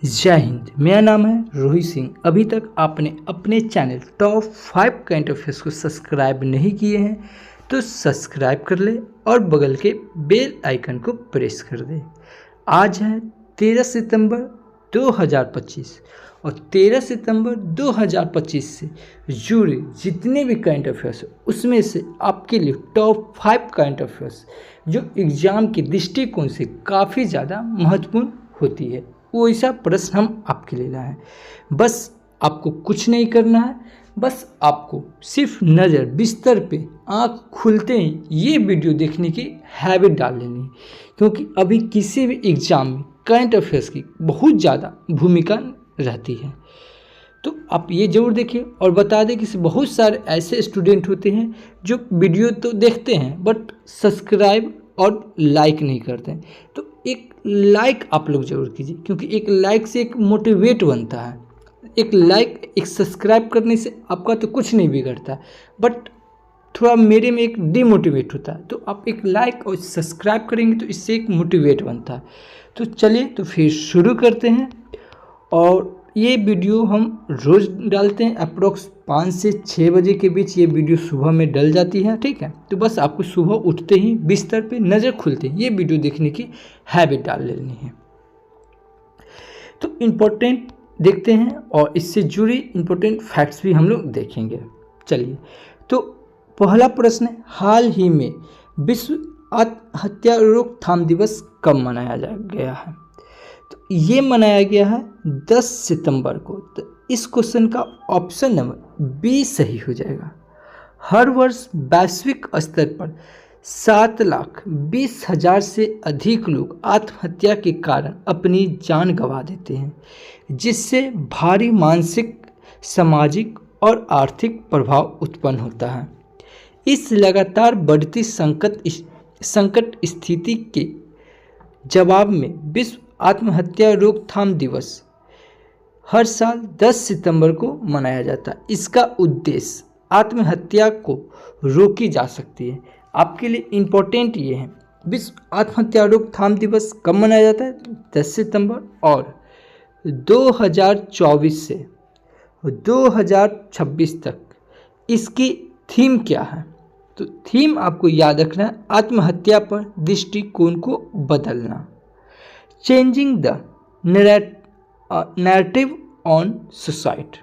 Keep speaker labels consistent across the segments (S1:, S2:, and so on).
S1: जय हिंद। मेरा नाम है रोहित सिंह। अभी तक आपने अपने चैनल टॉप 5 करंट अफेयर्स को सब्सक्राइब नहीं किए हैं तो सब्सक्राइब कर ले और बगल के बेल आइकन को प्रेस कर दे। आज है 13 सितंबर 2025 और 13 सितंबर 2025 से जुड़े जितने भी करंट अफेयर्स हैं उसमें से आपके लिए टॉप 5 करंट अफेयर्स जो एग्ज़ाम के दृष्टिकोण से काफ़ी ज़्यादा महत्वपूर्ण होती है वो ऐसा प्रश्न हम आपके लिए लाए हैं। बस आपको कुछ नहीं करना है, बस आपको सिर्फ नज़र बिस्तर पे आँख खुलते ही ये वीडियो देखने की हैबिट डाल लेनी है, क्योंकि अभी किसी भी एग्ज़ाम में करंट अफेयर्स की बहुत ज़्यादा भूमिका रहती है। तो आप ये ज़रूर देखिए और बता दें कि बहुत सारे ऐसे स्टूडेंट होते हैं जो वीडियो तो देखते हैं बट सब्सक्राइब और लाइक नहीं करते हैं। तो एक लाइक आप लोग ज़रूर कीजिए, क्योंकि एक लाइक से एक मोटिवेट बनता है। एक लाइक एक सब्सक्राइब करने से आपका तो कुछ नहीं बिगड़ता, बट थोड़ा मेरे में एक डिमोटिवेट होता है। तो आप एक लाइक और सब्सक्राइब करेंगे तो इससे एक मोटिवेट बनता है। तो चलिए तो फिर शुरू करते हैं। और ये वीडियो हम रोज़ डालते हैं, अप्रोक्स 5 से 6 बजे के बीच ये वीडियो सुबह में डल जाती है। ठीक है, तो बस आपको सुबह उठते ही बिस्तर पे नज़र खुलते ही ये वीडियो देखने की हैबिट डाल लेनी है। तो इम्पोर्टेंट देखते हैं और इससे जुड़ी इम्पोर्टेंट फैक्ट्स भी हम लोग देखेंगे। चलिए, तो पहला प्रश्न है, हाल ही में विश्व आत्महत्या रोकथाम दिवस कब मनाया गया है? तो ये मनाया गया है 10 सितंबर को। तो इस क्वेश्चन का ऑप्शन नंबर बी सही हो जाएगा। हर वर्ष वैश्विक स्तर पर 7,20,000 से अधिक लोग आत्महत्या के कारण अपनी जान गंवा देते हैं, जिससे भारी मानसिक, सामाजिक और आर्थिक प्रभाव उत्पन्न होता है। इस लगातार बढ़ती संकट स्थिति के जवाब में विश्व आत्महत्या रोकथाम दिवस हर साल 10 सितंबर को मनाया जाता है। इसका उद्देश्य आत्महत्या को रोकी जा सकती है। आपके लिए इम्पोर्टेंट ये है, विश्व आत्महत्या रोकथाम दिवस कब मनाया जाता है? 10 सितंबर। और 2024 से 2026 तक इसकी थीम क्या है? तो थीम आपको याद रखना है, आत्महत्या पर दृष्टिकोण को बदलना, changing the narrative on suicide.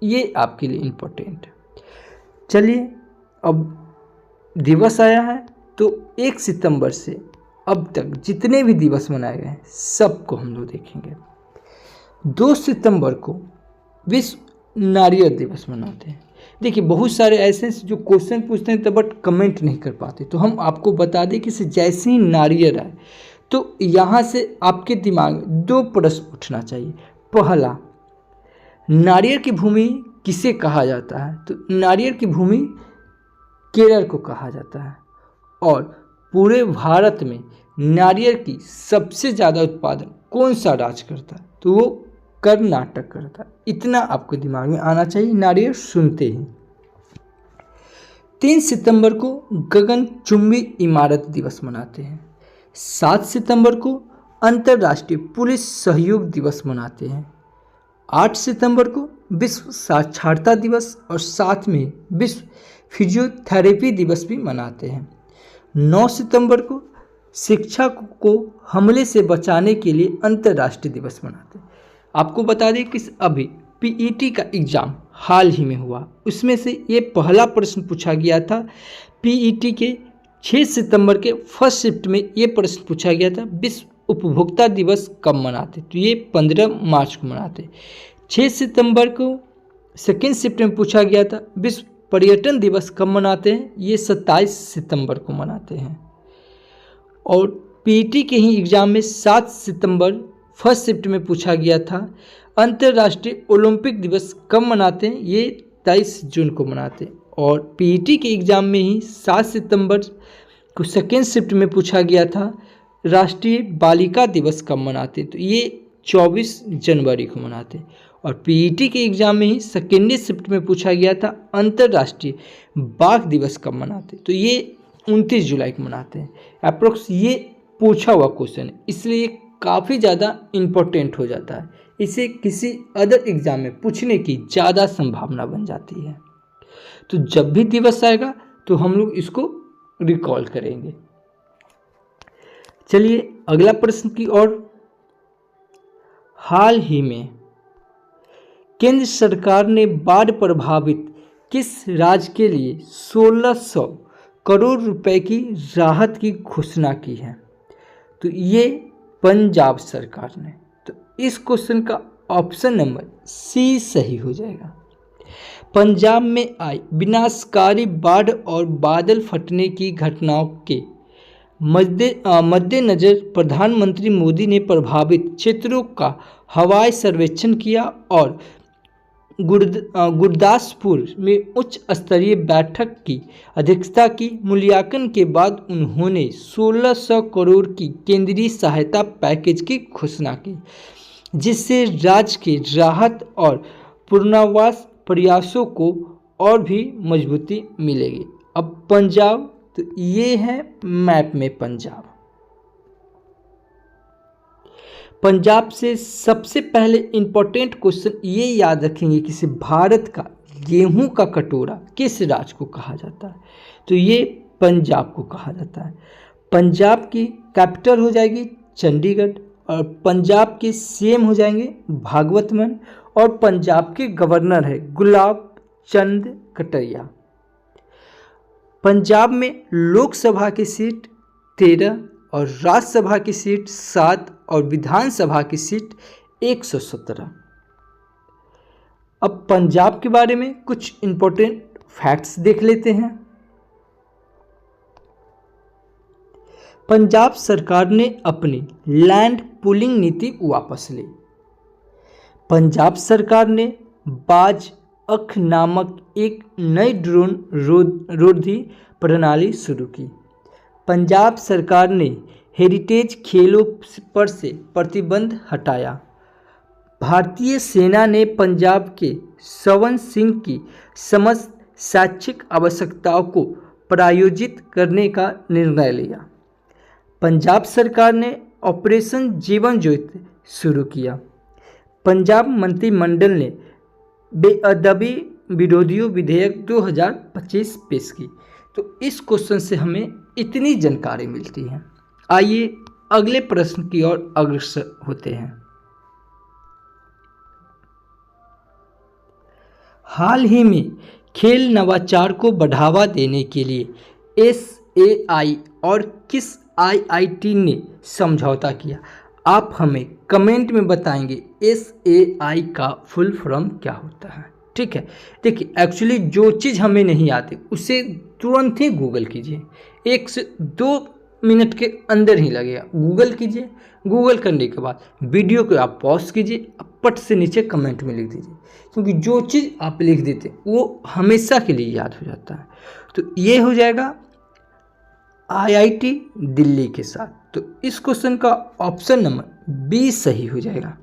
S1: ये आपके लिए इम्पोर्टेंट है। चलिए, अब दिवस आया है तो 1 सितंबर से अब तक जितने भी दिवस मनाए गए हैं सबको हम लोग देखेंगे। 2 सितंबर को विश्व नारियल दिवस मनाते हैं। देखिए, बहुत सारे ऐसे जो क्वेश्चन पूछते हैं तो बट कमेंट नहीं कर पाते, तो हम आपको बता दें कि जैसे ही नारियल आए तो यहाँ से आपके दिमाग में 2 प्रश्न उठना चाहिए। पहला, नारियल की भूमि किसे कहा जाता है? तो नारियल की भूमि केरल को कहा जाता है। और पूरे भारत में नारियल की सबसे ज़्यादा उत्पादन कौन सा राज्य करता है? तो वो कर्नाटक करता है। इतना आपको दिमाग में आना चाहिए नारियल सुनते ही। 3 सितंबर को गगनचुंबी इमारत दिवस मनाते हैं। 7 सितंबर को अंतर्राष्ट्रीय पुलिस सहयोग दिवस मनाते हैं। 8 सितंबर को विश्व साक्षरता दिवस और साथ में विश्व फिजियोथेरेपी दिवस भी मनाते हैं। 9 सितंबर को शिक्षा को हमले से बचाने के लिए अंतर्राष्ट्रीय दिवस मनाते हैं। आपको बता दें कि अभी पीईटी का एग्ज़ाम हाल ही में हुआ, उसमें से ये पहला प्रश्न पूछा गया था। पीईटी के 6 सितंबर के फर्स्ट शिफ्ट में ये प्रश्न पूछा गया था, विश्व उपभोक्ता दिवस कब मनाते? तो ये 15 मार्च को मनाते। 6 सितंबर को सेकेंड शिफ्ट में पूछा गया था, विश्व पर्यटन दिवस कब मनाते हैं? ये 27 सितंबर को मनाते हैं। और पीटी के ही एग्ज़ाम में 7 सितंबर फर्स्ट शिफ्ट में पूछा गया था, अंतर्राष्ट्रीय ओलंपिक दिवस कब मनाते हैं? ये 23 जून को मनाते हैं। और पीटी के एग्ज़ाम में ही 7 सितंबर को सेकेंड शिफ्ट में पूछा गया था, राष्ट्रीय बालिका दिवस कब मनाते हैं? तो ये 24 जनवरी को मनाते हैं। और पीईटी के एग्ज़ाम में ही सेकेंड शिफ्ट में पूछा गया था, अंतर्राष्ट्रीय बाघ दिवस कब मनाते? तो ये 29 जुलाई को मनाते हैं। अप्रोक्स ये पूछा हुआ क्वेश्चन है, इसलिए काफ़ी ज़्यादा इम्पोर्टेंट हो जाता है। इसे किसी अदर एग्जाम में पूछने की ज़्यादा संभावना बन जाती है। तो जब भी दिवस आएगा तो हम लोग इसको रिकॉल करेंगे। चलिए अगला प्रश्न की ओर। हाल ही में केंद्र सरकार ने बाढ़ प्रभावित किस राज्य के लिए 1600 करोड़ रुपए की राहत की घोषणा की है? तो ये पंजाब सरकार ने। तो इस क्वेश्चन का ऑप्शन नंबर सी सही हो जाएगा। पंजाब में आई विनाशकारी बाढ़ और बादल फटने की घटनाओं के मद्देनजर प्रधानमंत्री मोदी ने प्रभावित क्षेत्रों का हवाई सर्वेक्षण किया और गुरदासपुर में उच्च स्तरीय बैठक की अध्यक्षता की। मूल्यांकन के बाद उन्होंने 1600 करोड़ की केंद्रीय सहायता पैकेज की घोषणा की, जिससे राज्य के राहत और पुनर्वास प्रयासों को और भी मजबूती मिलेगी। अब पंजाब, तो ये है मैप में पंजाब। पंजाब से सबसे पहले इंपॉर्टेंट क्वेश्चन ये याद रखेंगे कि भारत का गेहूं का कटोरा किस राज्य को कहा जाता है? तो ये पंजाब को कहा जाता है। पंजाब की कैपिटल हो जाएगी चंडीगढ़ और पंजाब के सीएम हो जाएंगे भागवत मान और पंजाब के गवर्नर है गुलाब चंद कटारिया। पंजाब में लोकसभा की सीट 13 और राज्यसभा की सीट 7 और विधानसभा की सीट 117। अब पंजाब के बारे में कुछ इंपॉर्टेंट फैक्ट्स देख लेते हैं। पंजाब सरकार ने अपनी लैंड पूलिंग नीति वापस ली। पंजाब सरकार ने बाज अख नामक एक नई ड्रोन रोधी प्रणाली शुरू की। पंजाब सरकार ने हेरिटेज खेलों पर से प्रतिबंध हटाया। भारतीय सेना ने पंजाब के सवन सिंह की समस्त शैक्षिक आवश्यकताओं को प्रायोजित करने का निर्णय लिया। पंजाब सरकार ने ऑपरेशन जीवन ज्योति शुरू किया। पंजाब मंत्रिमंडल ने बेअदबी विरोधियों विधेयक 2025 पेश की। तो इस क्वेश्चन से हमें इतनी जानकारी मिलती है। आइए अगले प्रश्न की ओर अग्रसर होते हैं। हाल ही में खेल नवाचार को बढ़ावा देने के लिए SAI और किस IIT ने समझौता किया? आप हमें कमेंट में बताएंगे SAI का फुल फॉर्म क्या होता है। ठीक है, देखिए एक्चुअली जो चीज़ हमें नहीं आती उसे तुरंत ही गूगल कीजिए। 1 से 2 मिनट के अंदर ही लगेगा। गूगल कीजिए, गूगल करने के बाद वीडियो को आप पॉज कीजिए, पट से नीचे कमेंट में लिख दीजिए, क्योंकि जो चीज़ आप लिख देते वो हमेशा के लिए याद हो जाता है। तो ये हो जाएगा IIT दिल्ली के साथ। तो इस क्वेश्चन का ऑप्शन नंबर बी सही हो जाएगा।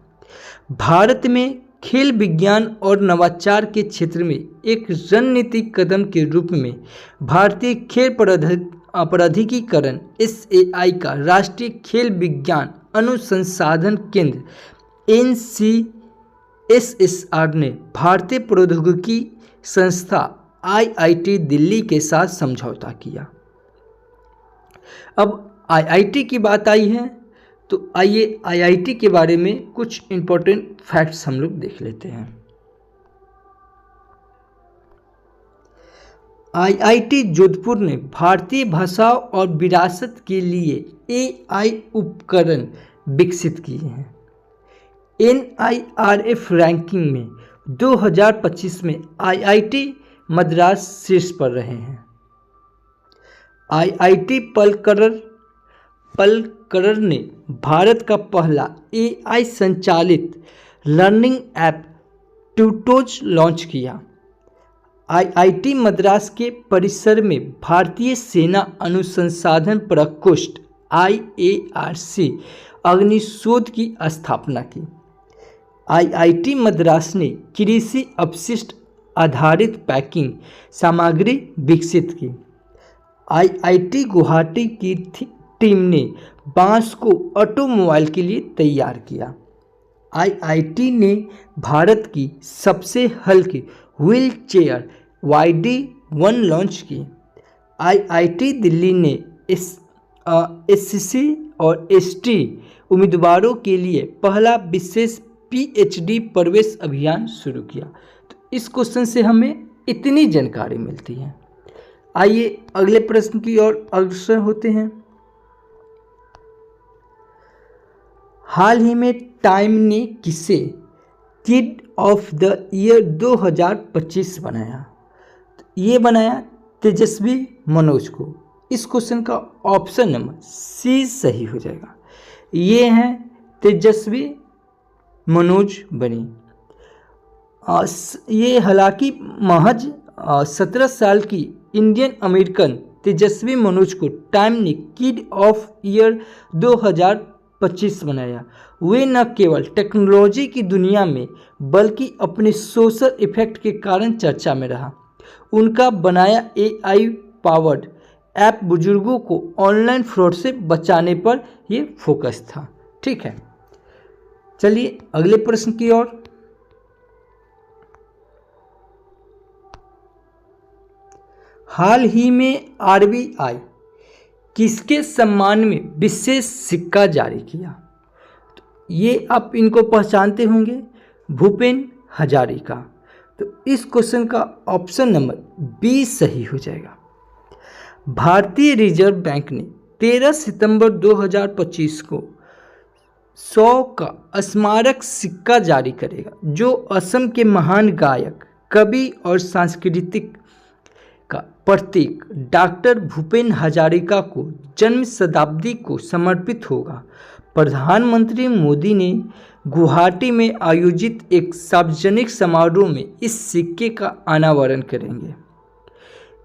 S1: भारत में खेल विज्ञान और नवाचार के क्षेत्र में एक रणनीतिक कदम के रूप में भारतीय खेल प्राधिकरण SAI का राष्ट्रीय खेल विज्ञान अनुसंधान केंद्र NCSSR ने भारतीय प्रौद्योगिकी संस्था IIT दिल्ली के साथ समझौता किया। अब IIT की बात आई है तो आइए IIT के बारे में कुछ इंपॉर्टेंट फैक्ट्स हम लोग देख लेते हैं। IIT जोधपुर ने भारतीय भाषाओं और विरासत के लिए AI उपकरण विकसित किए हैं। NIRF रैंकिंग में 2025 में IIT मद्रास शीर्ष पर रहे हैं। IIT पलक्कड़ ने भारत का पहला AI संचालित लर्निंग ऐप ट्यूटोज लॉन्च किया। IIT मद्रास के परिसर में भारतीय सेना अनुसंधान प्रकोष्ठ IARC अग्निशोध की स्थापना की। IIT मद्रास ने कृषि अपशिष्ट आधारित पैकिंग सामग्री विकसित की। IIT गुवाहाटी की टीम ने बांस को ऑटोमोबाइल के लिए तैयार किया। आईआईटी ने भारत की सबसे हल्की व्हील चेयर YD-1 लॉन्च की। आईआईटी दिल्ली ने एससी और एसटी उम्मीदवारों के लिए पहला विशेष PhD प्रवेश अभियान शुरू किया। तो इस क्वेश्चन से हमें इतनी जानकारी मिलती है। आइए अगले प्रश्न की ओर अग्रसर होते हैं। हाल ही में टाइम ने किसे किड ऑफ द ईयर 2025 बनाया? तो ये बनाया तेजस्वी मनोज को। इस क्वेश्चन का ऑप्शन नंबर सी सही हो जाएगा। ये हैं तेजस्वी मनोज बनी। ये हालांकि महज 17 साल की इंडियन अमेरिकन तेजस्वी मनोज को टाइम ने किड ऑफ ईयर 2025 बनाया। वे न केवल टेक्नोलॉजी की दुनिया में बल्कि अपने सोशल इफेक्ट के कारण चर्चा में रहा। उनका बनाया AI पावर्ड ऐप बुजुर्गों को ऑनलाइन फ्रॉड से बचाने पर ये फोकस था। ठीक है, चलिए अगले प्रश्न की ओर। हाल ही में RBI किसके सम्मान में विशेष सिक्का जारी किया? तो ये आप इनको पहचानते होंगे, भूपेन हजारिका। तो इस क्वेश्चन का ऑप्शन नंबर बी सही हो जाएगा। भारतीय रिजर्व बैंक ने 13 सितंबर 2025 को 100 का स्मारक सिक्का जारी करेगा, जो असम के महान गायक, कवि और सांस्कृतिक का प्रतीक डॉक्टर भूपेन हजारिका को जन्म शताब्दी को समर्पित होगा। प्रधानमंत्री मोदी ने गुवाहाटी में आयोजित एक सार्वजनिक समारोह में इस सिक्के का अनावरण करेंगे,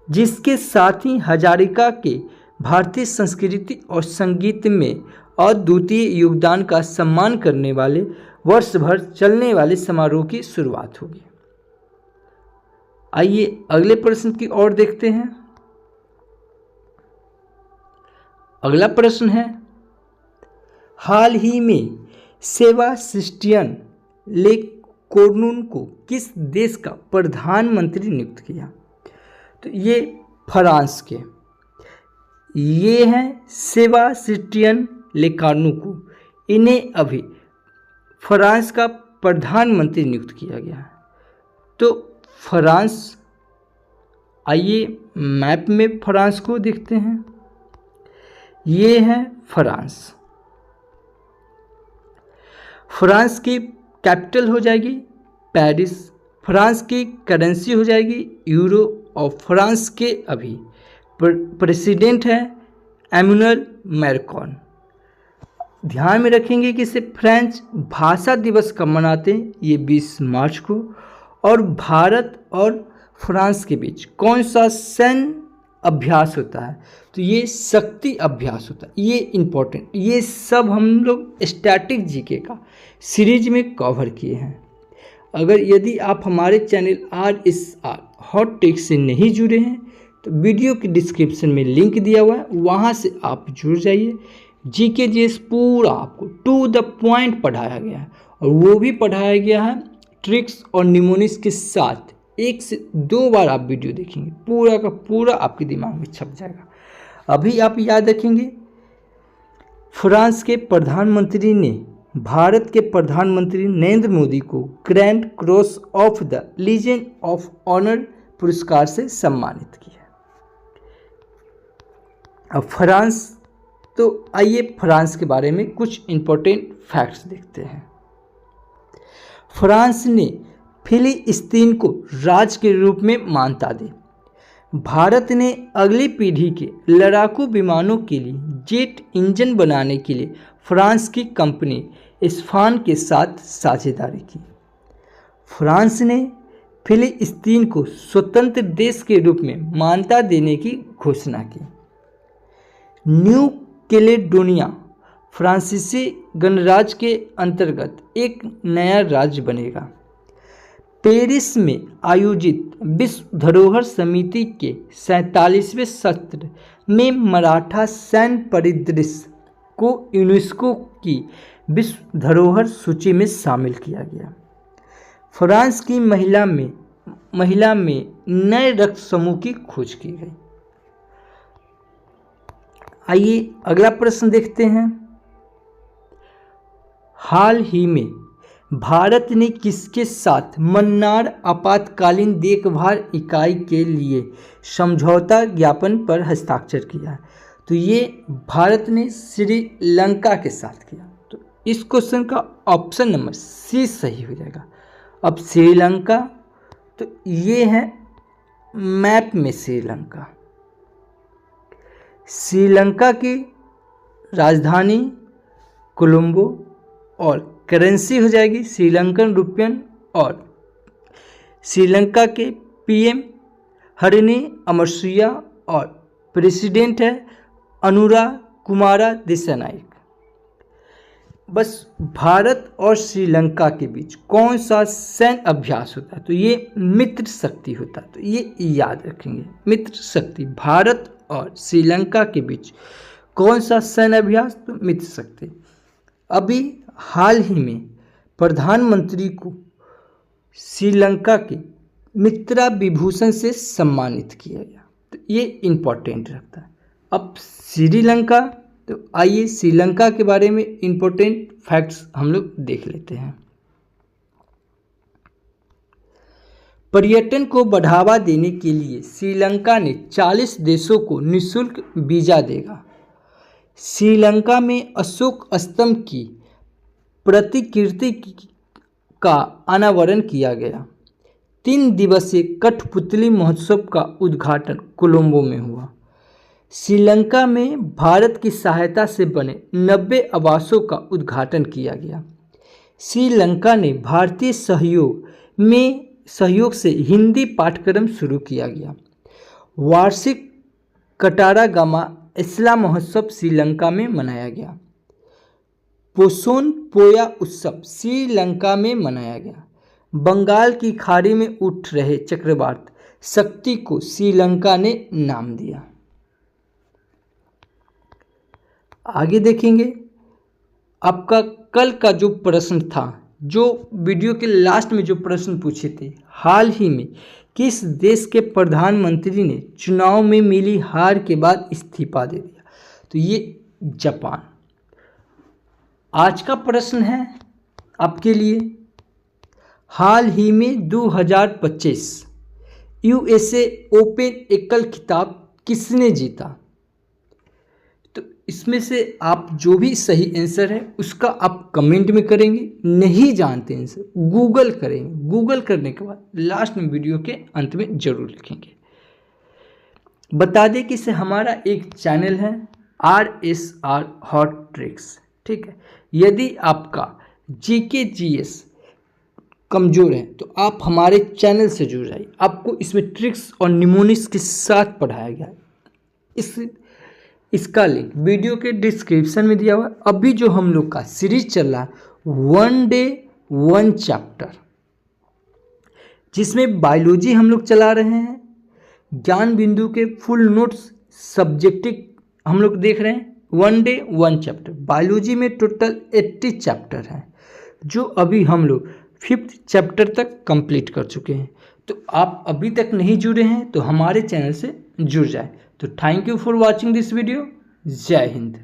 S1: जिसके साथ ही हजारिका के भारतीय संस्कृति और संगीत में अद्वितीय योगदान का सम्मान करने वाले वर्ष भर चलने वाले समारोह की शुरुआत होगी। आइए अगले प्रश्न की ओर देखते हैं। अगला प्रश्न है, हाल ही में सेबास्टियन लेकोर्नू को किस देश का प्रधानमंत्री नियुक्त किया? तो ये फ्रांस के ये हैं सेबास्टियन लेकोर्नू को। इन्हें अभी फ्रांस का प्रधानमंत्री नियुक्त किया गया है। तो फ्रांस, आइए मैप में फ्रांस को देखते हैं। ये है फ्रांस। फ्रांस की कैपिटल हो जाएगी पेरिस। फ्रांस की करेंसी हो जाएगी यूरो और फ्रांस के अभी प्रेसिडेंट है एम्मानुएल मैक्रोन। ध्यान में रखेंगे कि इसे फ्रेंच भाषा दिवस कब मनाते हैं, ये 20 मार्च को। और भारत और फ्रांस के बीच कौन सा सैन्य अभ्यास होता है? तो ये शक्ति अभ्यास होता है। ये इम्पोर्टेंट, ये सब हम लोग स्टैटिक जीके का सीरीज में कवर किए हैं। अगर यदि आप हमारे चैनल RSR हॉट टेक से नहीं जुड़े हैं तो वीडियो के डिस्क्रिप्शन में लिंक दिया हुआ है, वहाँ से आप जुड़ जाइए। जीके जीएस पूरा आपको टू द पॉइंट पढ़ाया गया है, और वो भी पढ़ाया गया है ट्रिक्स और निमोनिक्स के साथ। 1 से 2 बार आप वीडियो देखेंगे, पूरा का पूरा आपके दिमाग में छप जाएगा। अभी आप याद रखेंगे, फ्रांस के प्रधानमंत्री ने भारत के प्रधानमंत्री नरेंद्र मोदी को Grand Cross of the Legion of Honour पुरस्कार से सम्मानित किया। अब फ्रांस, तो आइए फ्रांस के बारे में कुछ इंपॉर्टेंट फैक्ट्स देखते हैं। फ्रांस ने फिलिस्तीन को राज्य के रूप में मान्यता दी। भारत ने अगली पीढ़ी के लड़ाकू विमानों के लिए जेट इंजन बनाने के लिए फ्रांस की कंपनी स्फान के साथ साझेदारी की। फ्रांस ने फिलिस्तीन को स्वतंत्र देश के रूप में मान्यता देने की घोषणा की। न्यू कैलेडोनिया फ्रांसीसी गणराज्य के अंतर्गत एक नया राज्य बनेगा। पेरिस में आयोजित विश्व धरोहर समिति के 47वें सत्र में मराठा सैन्य परिदृश्य को यूनेस्को की विश्व धरोहर सूची में शामिल किया गया। फ्रांस की महिला में नए रक्त समूह की खोज की गई। आइए अगला प्रश्न देखते हैं। हाल ही में भारत ने किसके साथ मन्नार आपातकालीन देखभाल इकाई के लिए समझौता ज्ञापन पर हस्ताक्षर किया है? तो ये भारत ने श्रीलंका के साथ किया। तो इस क्वेश्चन का ऑप्शन नंबर सी सही हो जाएगा। अब श्रीलंका, तो ये है मैप में श्रीलंका। श्रीलंका की राजधानी कोलंबो और करेंसी हो जाएगी श्रीलंकन रुपयन, और श्रीलंका के पीएम हरिनी अमरसूया और प्रेसिडेंट है अनुरा कुमारा दिसानायक। बस भारत और श्रीलंका के बीच कौन सा सैन्य अभ्यास होता है? तो ये मित्र शक्ति होता है। तो ये याद रखेंगे, मित्र शक्ति। भारत और श्रीलंका के बीच कौन सा सैन्य अभ्यास? तो मित्र शक्ति। अभी हाल ही में प्रधानमंत्री को श्रीलंका के मित्रा विभूषण से सम्मानित किया गया। तो ये इम्पोर्टेंट रखता है। अब श्रीलंका, तो आइए श्रीलंका के बारे में इम्पोर्टेंट फैक्ट्स हम लोग देख लेते हैं। पर्यटन को बढ़ावा देने के लिए श्रीलंका ने 40 देशों को निःशुल्क वीजा देगा। श्रीलंका में अशोक स्तंभ की प्रतिकृति का अनावरण किया गया। 3 दिवसीय कठपुतली महोत्सव का उद्घाटन कोलंबो में हुआ। श्रीलंका में भारत की सहायता से बने 90 आवासों का उद्घाटन किया गया। श्रीलंका ने भारतीय सहयोग से हिंदी पाठ्यक्रम शुरू किया गया। वार्षिक कटारागामा इस्लाम महोत्सव श्रीलंका में मनाया गया। पोसोन पोया उत्सव श्रीलंका में मनाया गया। बंगाल की खाड़ी में उठ रहे चक्रवात शक्ति को श्रीलंका ने नाम दिया। आगे देखेंगे, आपका कल का जो प्रश्न था, जो वीडियो के लास्ट में जो प्रश्न पूछे थे, हाल ही में किस देश के प्रधानमंत्री ने चुनाव में मिली हार के बाद इस्तीफा दे दिया? तो ये जापान। आज का प्रश्न है आपके लिए, हाल ही में 2025 यूएसए ओपन एकल खिताब किसने जीता? तो इसमें से आप जो भी सही आंसर है उसका आप कमेंट में करेंगे। नहीं जानते आंसर गूगल करेंगे। गूगल करने के बाद लास्ट में वीडियो के अंत में जरूर लिखेंगे। बता दें कि इसे हमारा एक चैनल है RSR हॉट ट्रिक्स, ठीक है। यदि आपका जीके जीएस कमज़ोर है तो आप हमारे चैनल से जुड़ जाइए। आपको इसमें ट्रिक्स और निमोनिक्स के साथ पढ़ाया गया है। इसका लिंक वीडियो के डिस्क्रिप्शन में दिया हुआ है। अभी जो हम लोग का सीरीज चल रहा है 1 डे 1 चैप्टर, जिसमें बायोलॉजी हम लोग चला रहे हैं। ज्ञान बिंदु के फुल नोट्स सब्जेक्टिव हम लोग देख रहे हैं। 1 डे 1 चैप्टर बायोलॉजी में टोटल 80 चैप्टर हैं, जो अभी हम लोग 5th चैप्टर तक कंप्लीट कर चुके हैं। तो आप अभी तक नहीं जुड़े हैं तो हमारे चैनल से जुड़ जाए। तो thank you for watching this video. जय हिंद।